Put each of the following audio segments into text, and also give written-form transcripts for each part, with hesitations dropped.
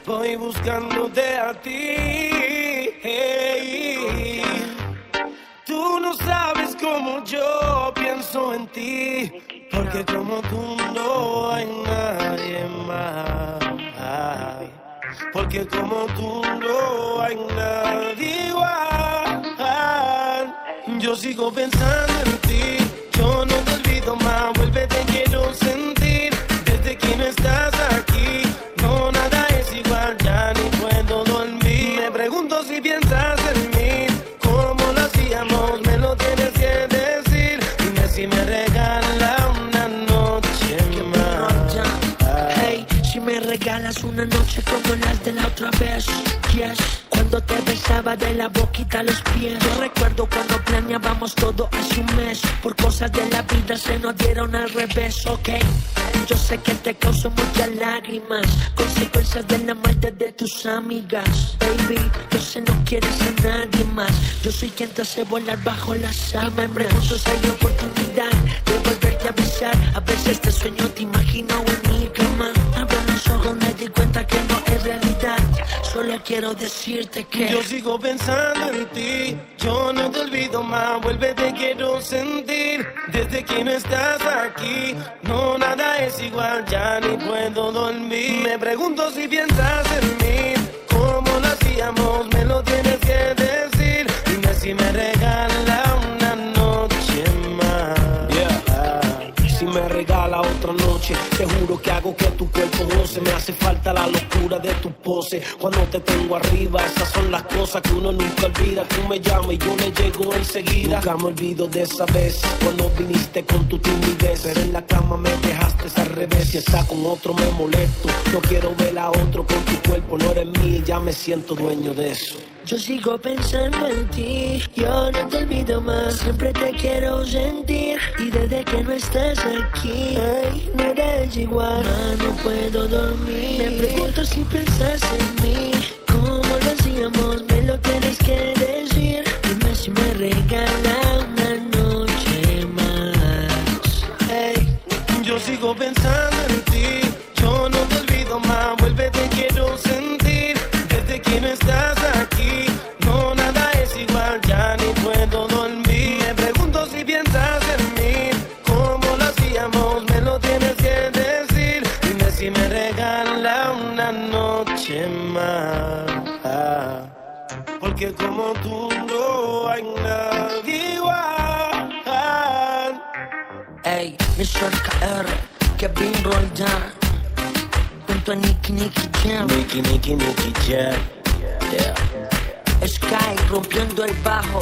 Voy buscándote a ti. Hey. Tú no sabes cómo yo pienso en ti, porque como tú no hay nadie más. Porque como tú no hay nadie igual. Yo sigo pensando en ti, yo no te olvido más. Vuelve, te quiero sentir. Desde que no estás aquí, no, nada es igual, ya ni puedo dormir. Me pregunto si piensas en mí, cómo lo hacíamos, me lo tienes que decir. Dime si me regala una noche más. Hey, si me regalas una noche como las de la otra vez, yes. Cuando te besaba de la boquita a los pies. Yo recuerdo cuando planeábamos todo hace un mes. Por cosas de la vida se nos dieron al revés, ok. Yo sé que te causó muchas lágrimas, consecuencias de la muerte de tus amigas. Baby, yo sé no quieres a nadie más. Yo soy quien te hace volar bajo las sábanas. Me pregunto si hay oportunidad de volverte a besar. A veces te sueño, te imagino en mi cama. Abro los ojos, me di cuenta que no es realidad. Solo quiero decirte que yo sigo pensando en ti, yo no te olvido más. Vuelve, te quiero sentir. Desde que no estás aquí, no, nada es igual, ya ni puedo dormir. Me pregunto si piensas en mí, cómo lo hacíamos, me lo tienes que decir. Dime si me regala una noche más. Si me regala otra noche, te juro que hago que tu cuerpo goce. Me hace falta la locura de tu pose. Cuando te tengo arriba, esas son las cosas que uno nunca olvida. Tú me llamas y yo le llego enseguida. Nunca me olvido de esa vez, cuando viniste con tu timidez. Pero en la cama me dejaste al revés. Si está con otro me molesto. No quiero ver a otro con tu cuerpo. No eres mío, ya me siento dueño de eso. yo sigo pensando en ti, yo no te olvido más, siempre te quiero sentir. Y desde que no estás aquí, ay, no eres igual, no puedo dormir. Me pregunto si piensas en mí, cómo lo hacíamos, me lo tienes que decir. Dime si me regala una noche más. Hey, yo sigo pensando en ti, yo no te olvido más. Vuelve, te quiero sentir. Desde que no estás aquí, no, nada es igual, ya ni puedo dormir. Me pregunto si piensas en mí, cómo lo hacíamos, me lo tienes que decir. Dime si me regala una noche más. Porque como tú no hay nadie igual. Ey, Mr. KR, Kevin Roldán, junto a Nicky Jam. Nicky Jam. Yeah. Sky rompiendo el bajo.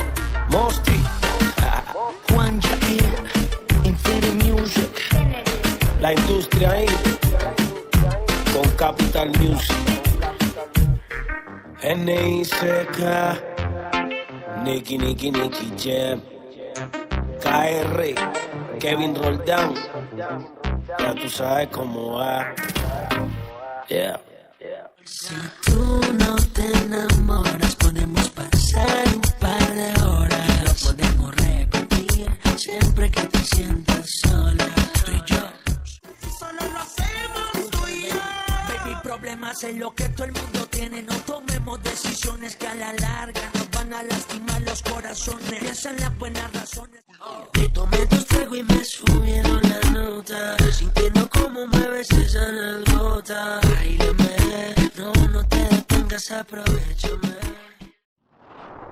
Mosty. Juan Jair, Infinity Music. La industria ahí, con Capital Music. N.I.C.K. Nicky Jam. KR, Kevin Roldán. Ya tú sabes cómo va. Yeah. Si tú no te enamoras, podemos pasar un par de horas. Lo podemos repetir siempre que te sientas sola. Tú y yo. Solo lo hacemos tú y yo. Baby, problemas es lo que todo el mundo tiene. No tomemos decisiones que a la larga nos van a lastimar los corazones. Piensa en las buenas razones. Te tomé tus tragos y me subieron la nota. Sintiendo cómo mueves esa nalgota. Báilame, no te detengas, aprovechame.